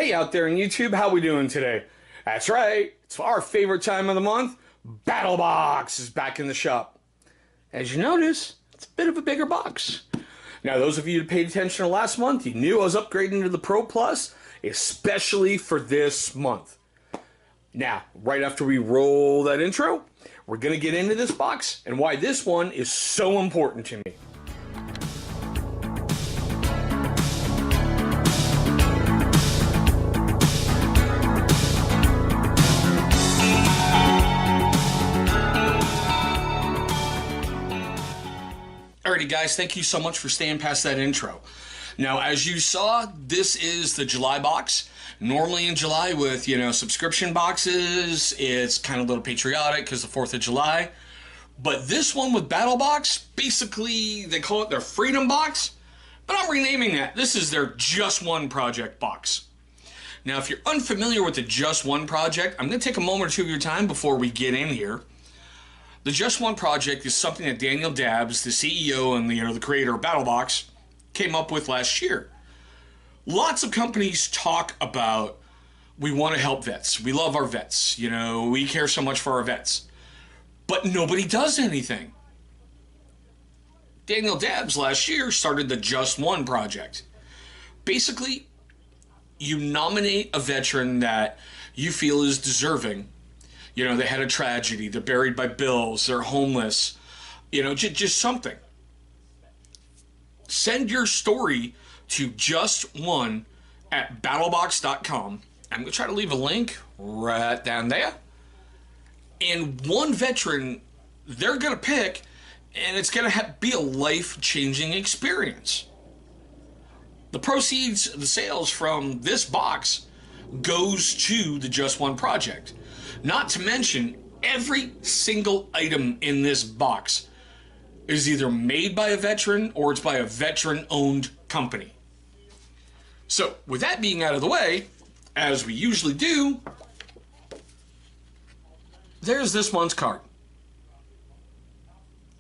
Hey out there on YouTube, how we doing today? That's right, it's our favorite time of the month. Battlebox is back in the shop. As you notice, it's a bit of a bigger box. Now, those of you who paid attention to last month, you knew I was upgrading to the Pro Plus, especially for this month. Now, right after we roll that intro, we're going to get into this box and why this one is so important to me. Alrighty guys, thank you so much for staying past that intro. Now, as you saw, this is the July box. Normally in July with, subscription boxes, it's kind of a little patriotic because the 4th of July. But this one with Battlebox, basically they call it their Freedom Box, but I'm renaming that. This is their Just One Project box. Now, if you're unfamiliar with the Just One Project, I'm going to take a moment or two of your time before we get in here. The Just One Project is something that Daniel Dabbs, the CEO and the creator of Battlebox, came up with last year. Lots of companies talk about, we want to help vets. We love our vets. We care so much for our vets. But nobody does anything. Daniel Dabbs last year started the Just One Project. Basically, you nominate a veteran that you feel is deserving. They had a tragedy, they're buried by bills, they're homeless, just something. Send your story to justone at battlbox.com. I'm going to try to leave a link right down there. And one veteran they're going to pick, and it's going to be a life-changing experience. The proceeds, the sales from this box goes to the Just One Project. Not to mention, every single item in this box is either made by a veteran or it's by a veteran-owned company. So, with that being out of the way, as we usually do, there's this month's card.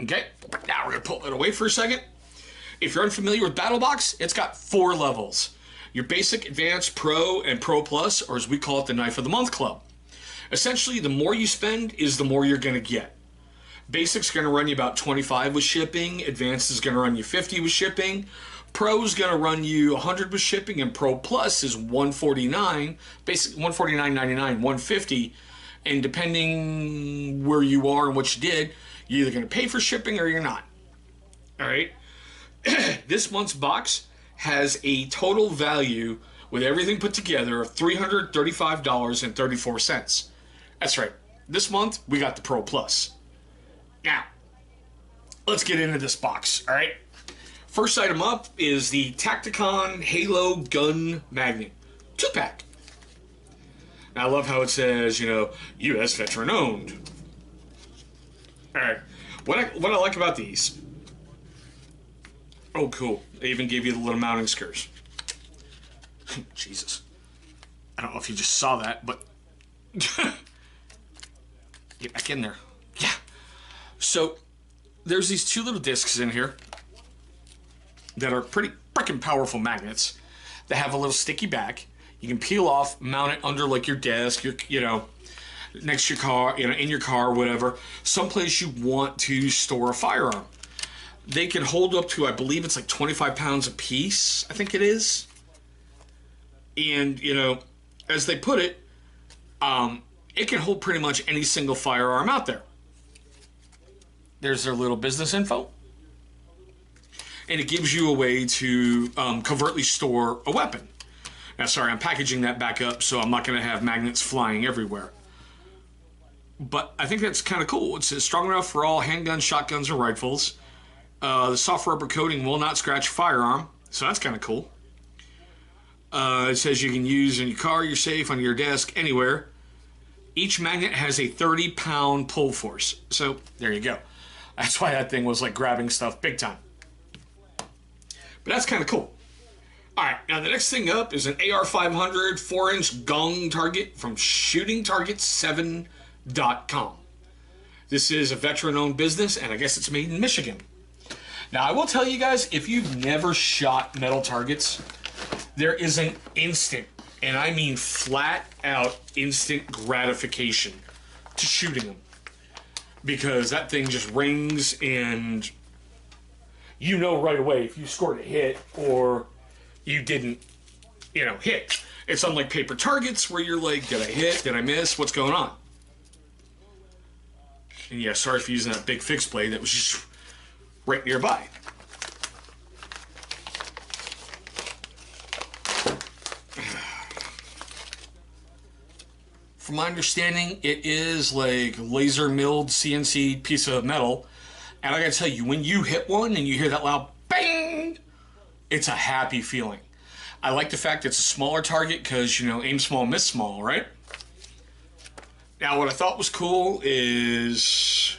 Okay, now we're going to pull it away for a second. If you're unfamiliar with Battlebox, it's got 4 levels. Your Basic, Advanced, Pro, and Pro Plus, or as we call it, the Knife of the Month Club. Essentially, the more you spend is the more you're going to get. Basic's going to run you about $25 with shipping. Advanced is going to run you $50 with shipping. Pro is going to run you $100 with shipping, and Pro Plus is $149. Basic $149.99, $150, and depending where you are and what you did, you're either going to pay for shipping or you're not. All right. This month's box has a total value with everything put together of $335.34. That's right. This month, we got the Pro Plus. Now, let's get into this box, all right? First item up is the Tacticon Halo Gun Magnet 2-pack. Now, I love how it says, U.S. veteran owned. All right. What I like about these... Oh, cool. They even gave you the little mounting screws. Jesus. I don't know if you just saw that, but... Get back in there. Yeah. So, there's these 2 little discs in here that are pretty freaking powerful magnets that have a little sticky back. You can peel off, mount it under like your desk, next to your car, in your car, whatever. Someplace you want to store a firearm. They can hold up to, I believe it's like 25 pounds a piece, I think it is. And, as they put it, it can hold pretty much any single firearm out there. There's their little business info. And it gives you a way to covertly store a weapon. Now, sorry, I'm packaging that back up, so I'm not going to have magnets flying everywhere. But I think that's kind of cool. It says strong enough for all handguns, shotguns, and rifles. The soft rubber coating will not scratch your firearm, so that's kind of cool. It says you can use in your car, your safe, on your desk, anywhere. Each magnet has a 30-pound pull force. So, there you go. That's why that thing was like grabbing stuff big time. But that's kind of cool. Alright, now the next thing up is an AR-500 4-inch gong target from shootingtarget7.com. This is a veteran-owned business, and I guess it's made in Michigan. Now, I will tell you guys, if you've never shot metal targets, there is an instant And I mean flat out instant gratification to shooting them. Because that thing just rings and you know right away if you scored a hit or you didn't, hit. It's unlike paper targets where you're like, did I hit? Did I miss? What's going on? And yeah, sorry for using that big fixed blade that was just right nearby. From my understanding, it is like laser milled CNC piece of metal. And I gotta tell you, when you hit one and you hear that loud bang, it's a happy feeling. I like the fact it's a smaller target because, aim small, miss small, right? Now, what I thought was cool is...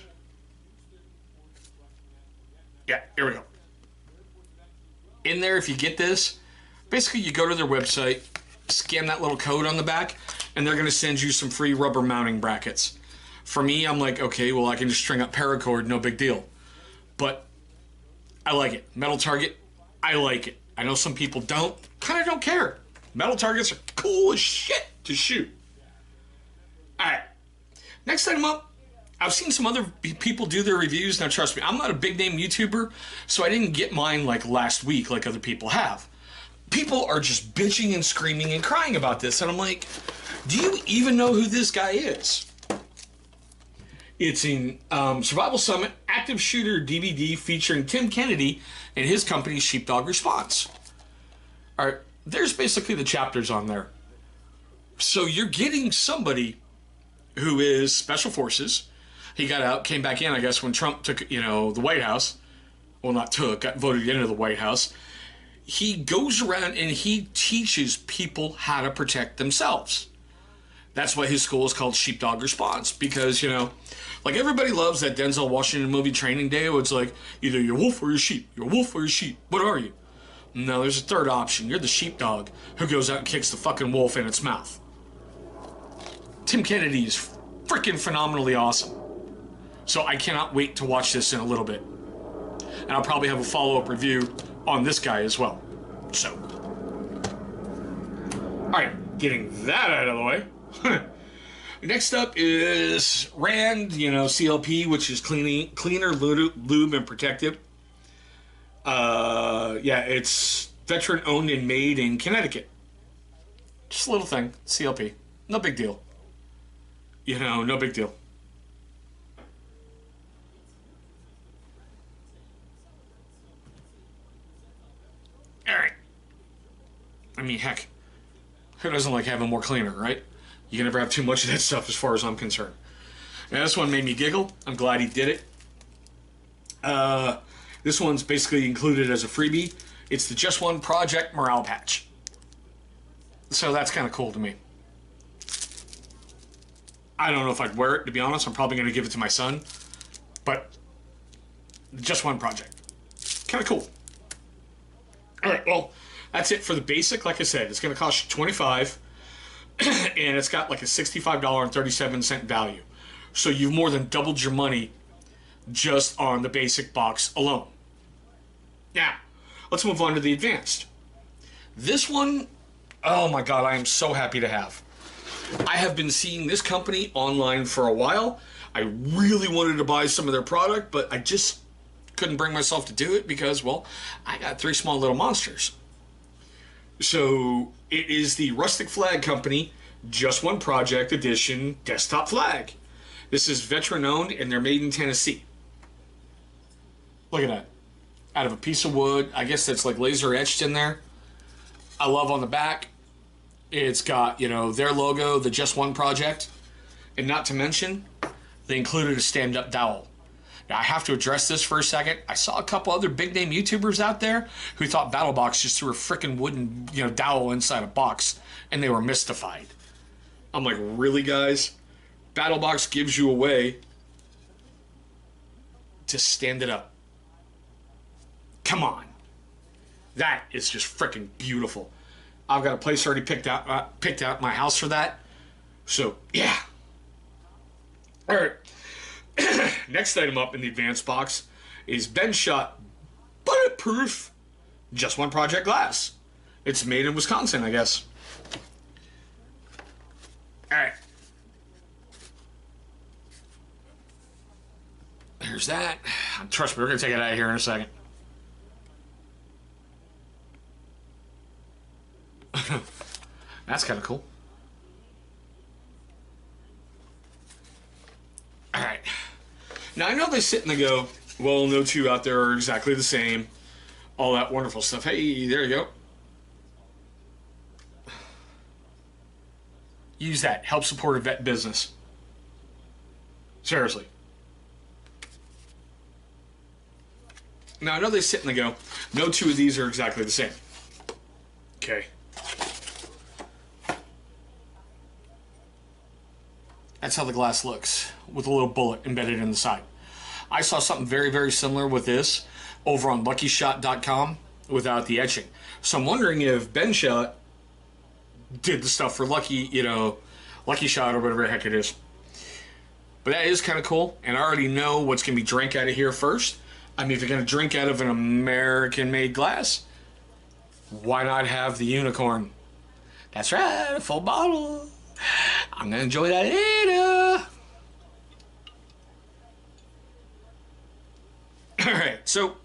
Yeah, here we go. In there, if you get this, basically you go to their website, scan that little code on the back, and they're going to send you some free rubber mounting brackets. For me, I'm like, okay, well, I can just string up paracord, no big deal. But I like it. Metal target, I like it. I know some people don't. Kind of don't care. Metal targets are cool as shit to shoot. Alright. Next item up. I've seen some other people do their reviews. Now, trust me, I'm not a big name YouTuber, so I didn't get mine like last week like other people have. People are just bitching and screaming and crying about this, and I'm like, do you even know who this guy is? It's in Survival Summit Active Shooter DVD featuring Tim Kennedy and his company Sheepdog Response. All right, there's basically the chapters on there. So you're getting somebody who is Special Forces. He got out, came back in, I guess, when Trump took, the White House. Well, not took, got voted into the White House. He goes around and he teaches people how to protect themselves. That's why his school is called Sheepdog Response. Because, like everybody loves that Denzel Washington movie Training Day, where it's like, either you're wolf or you're sheep. You're wolf or you're sheep. What are you? No, there's a third option. You're the sheepdog who goes out and kicks the fucking wolf in its mouth. Tim Kennedy is freaking phenomenally awesome. So I cannot wait to watch this in a little bit. And I'll probably have a follow-up review on this guy as well. So. Alright, getting that out of the way. Next up is RAND, CLP, which is cleaner, lube, and protective. Yeah, it's veteran owned and made in Connecticut. Just a little thing, CLP. No big deal. No big deal. Alright. I mean, heck, who doesn't like having more cleaner, right? You can never have too much of that stuff as far as I'm concerned. Now, this one made me giggle. I'm glad he did it. This one's basically included as a freebie. It's the Just One Project Morale Patch. So that's kind of cool to me. I don't know if I'd wear it, to be honest. I'm probably going to give it to my son. But Just One Project. Kind of cool. Alright, well, that's it for the basic. Like I said, it's going to cost you $25. And it's got like a $65.37 value. So you've more than doubled your money just on the basic box alone. Now, let's move on to the advanced. This one, oh my god, I am so happy to have. I have been seeing this company online for a while. I really wanted to buy some of their product, but I just couldn't bring myself to do it because, well, I got 3 small little monsters. So, it is the Rustic Flag Company Just One Project Edition Desktop Flag. This is veteran owned and they're made in Tennessee. Look at that. Out of a piece of wood. I guess that's like laser etched in there. I love on the back. It's got, their logo, the Just One Project. And not to mention, they included a stand-up dowel. Now, I have to address this for a second. I saw a couple other big-name YouTubers out there who thought Battlbox just threw a freaking wooden, dowel inside a box, and they were mystified. I'm like, really, guys? Battlbox gives you a way to stand it up. Come on. That is just freaking beautiful. I've got a place already picked out my house for that. So, yeah. All right. Next item up in the advanced box is Ben Shot Bulletproof Just One Project Glass. It's made in Wisconsin, I guess. There's that. Trust me, we're going to take it out of here in a second. That's kind of cool. Alright. Now, I know they sit and they go, well, no two out there are exactly the same. All that wonderful stuff. Hey, there you go. Use that. Help support a vet business. Seriously. Now, I know they sit and they go, no two of these are exactly the same. Okay. That's how the glass looks, with a little bullet embedded in the side. I saw something very, very similar with this over on LuckyShot.com without the etching. So I'm wondering if Ben Shot did the stuff for Lucky Shot or whatever the heck it is. But that is kind of cool, and I already know what's going to be drank out of here first. I mean, if you're going to drink out of an American-made glass, why not have the unicorn? That's right, a full bottle. I'm going to enjoy that later. Alright, so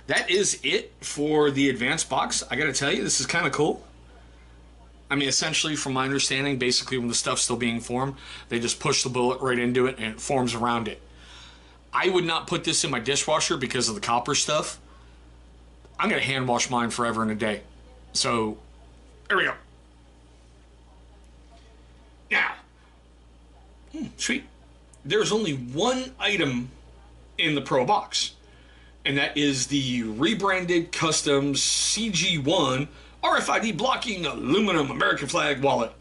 that is it for the advanced box. I gotta tell you, this is kind of cool. I mean, essentially, from my understanding, basically when the stuff's still being formed, they just push the bullet right into it and it forms around it. I would not put this in my dishwasher because of the copper stuff. I'm gonna hand wash mine forever and a day. So, there we go. Now, sweet. There's only one item in the Pro box, and that is the rebranded custom CG1 RFID blocking aluminum American flag wallet.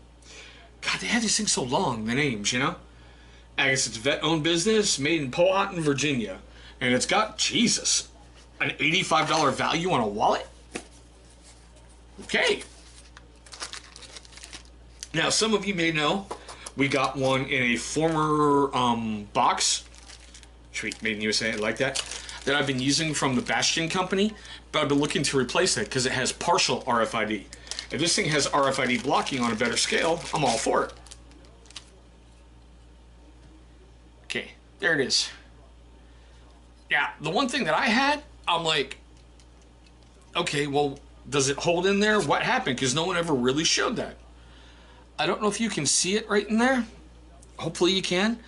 God, they had these things so long, the names, you know? I guess it's a vet-owned business made in Powhatan, Virginia, and it's got, Jesus, an $85 value on a wallet? Okay. Now, some of you may know we got one in a former box. Sweet, made in USA, I like that I've been using from the Bastion company, but I've been looking to replace it because it has partial RFID. If this thing has RFID blocking on a better scale, I'm all for it. Okay, there it is. Yeah, the one thing that I had, I'm like, okay, well, does it hold in there? What happened? Because no one ever really showed that. I don't know if you can see it right in there. Hopefully you can.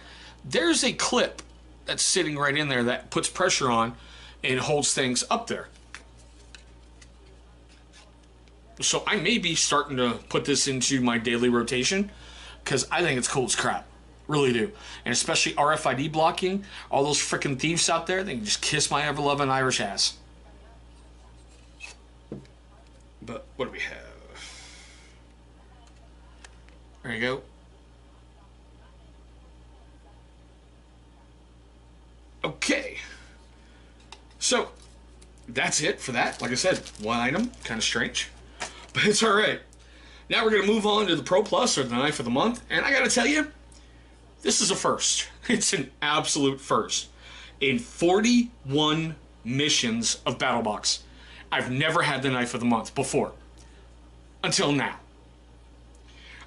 There's a clip that's sitting right in there that puts pressure on and holds things up there. So I may be starting to put this into my daily rotation because I think it's cool as crap. Really do. And especially RFID blocking. All those freaking thieves out there, they can just kiss my ever-loving Irish ass. But what do we have? There you go. Okay. So, that's it for that. Like I said, one item. Kind of strange. But it's alright. Now we're going to move on to the Pro Plus, or the Knife of the Month. And I got to tell you, this is a first. It's an absolute first. In 41 missions of Battlebox, I've never had the Knife of the Month before. Until now.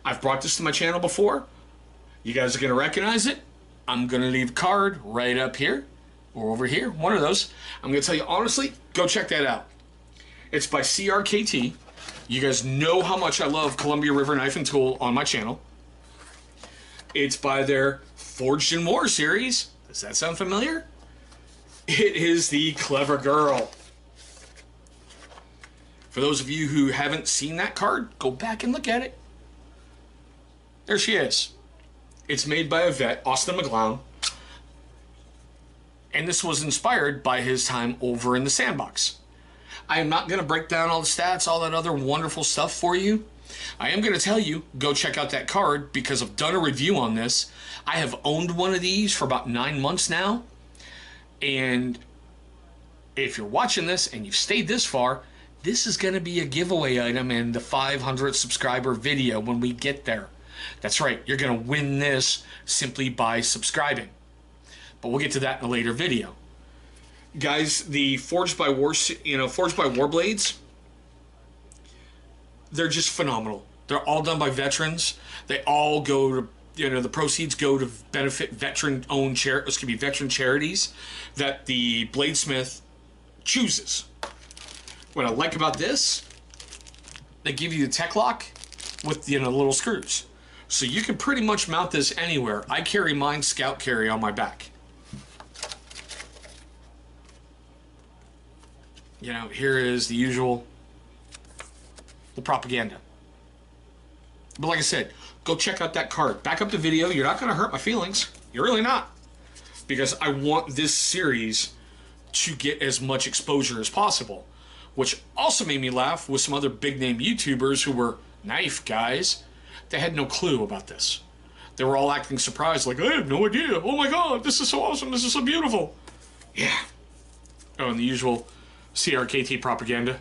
I've brought this to my channel before. You guys are going to recognize it. I'm going to leave a card right up here or over here, one of those. I'm going to tell you honestly, go check that out. It's by CRKT. You guys know how much I love Columbia River Knife and Tool on my channel. It's by their Forged in War series. Does that sound familiar? It is the Clever Girl. For those of you who haven't seen that card, go back and look at it. There she is. It's made by a vet, Austin McGlown. And this was inspired by his time over in the sandbox. I am not going to break down all the stats, all that other wonderful stuff for you. I am going to tell you, go check out that card because I've done a review on this. I have owned one of these for about 9 months now. And if you're watching this and you've stayed this far, this is going to be a giveaway item in the 500 subscriber video when we get there. That's right, you're going to win this simply by subscribing. But we'll get to that in a later video. Guys, the Forged by War blades, they're just phenomenal. They're all done by veterans. They all go to, the proceeds go to benefit veteran-owned veteran charities that the bladesmith chooses. What I like about this, they give you the tech lock with the little screws, so you can pretty much mount this anywhere. I carry mine scout carry on my back. Here is the usual propaganda. But like I said, go check out that card. Back up the video. You're not going to hurt my feelings. You're really not. Because I want this series to get as much exposure as possible. Which also made me laugh with some other big name YouTubers who were knife guys. They had no clue about this. They were all acting surprised, like, I have no idea. Oh my god, this is so awesome. This is so beautiful. Yeah. Oh, and the usual CRKT propaganda.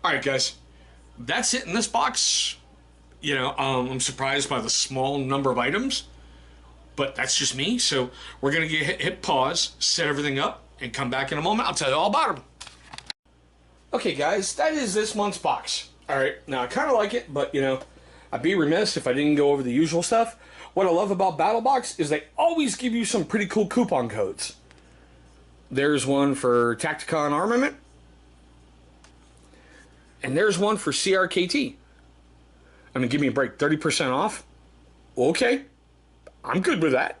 Alright guys, that's it in this box. I'm surprised by the small number of items, but that's just me. So we're going to hit pause, set everything up, and come back in a moment. I'll tell you all about them. Okay guys, that is this month's box. Alright, now I kind of like it, but I'd be remiss if I didn't go over the usual stuff. What I love about Battlbox is they always give you some pretty cool coupon codes. There's one for Tacticon Armament. And there's one for CRKT. I mean, give me a break. 30% off? Okay. I'm good with that.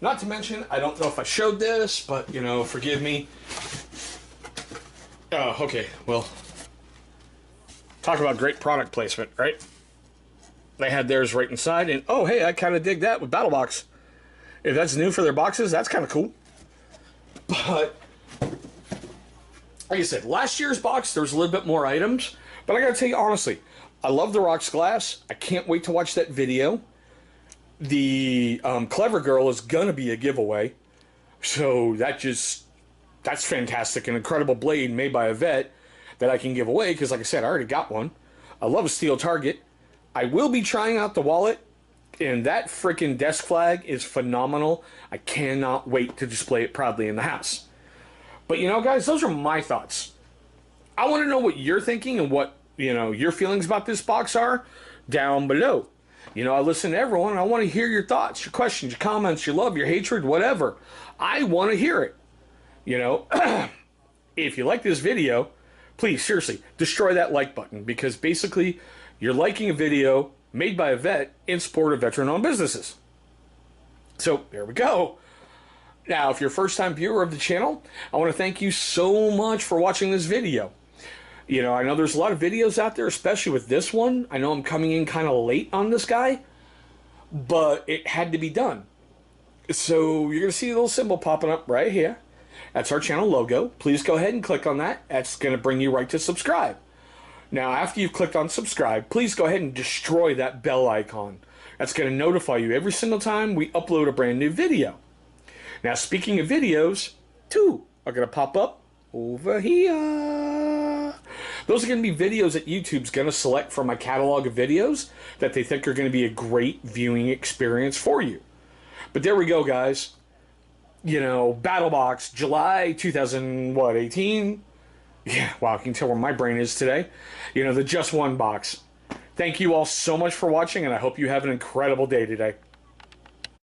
Not to mention, I don't know if I showed this, but, forgive me. Oh, okay. Well, talk about great product placement, right? They had theirs right inside, and oh, hey, I kind of dig that with Battlbox. If that's new for their boxes, that's kind of cool. But like I said, last year's box, there was a little bit more items, but I gotta tell you honestly, I love the Rocks Glass. I can't wait to watch that video. The Clever Girl is gonna be a giveaway, so that's fantastic. An incredible blade made by a vet that I can give away, because like I said, I already got one. I love a steel target. I will be trying out the wallet, and that freaking desk flag is phenomenal. I cannot wait to display it proudly in the house. But guys, those are my thoughts. I want to know what you're thinking and what, your feelings about this box are down below. I listen to everyone, and I want to hear your thoughts, your questions, your comments, your love, your hatred, whatever. I want to hear it. If you like this video, please, seriously, destroy that like button, because basically you're liking a video made by a vet in support of veteran-owned businesses. So, there we go. Now, if you're a first-time viewer of the channel, I want to thank you so much for watching this video. I know there's a lot of videos out there, especially with this one. I know I'm coming in kind of late on this guy, but it had to be done. So, you're going to see a little symbol popping up right here. That's our channel logo. Please go ahead and click on that. That's going to bring you right to subscribe. Now, after you've clicked on subscribe, please go ahead and destroy that bell icon. That's going to notify you every single time we upload a brand new video. Now, speaking of videos, two are going to pop up over here. Those are going to be videos that YouTube's going to select from my catalog of videos that they think are going to be a great viewing experience for you. But there we go, guys. Battlbox, July 2018. Yeah, wow, I can tell where my brain is today. The Just One box. Thank you all so much for watching, and I hope you have an incredible day today.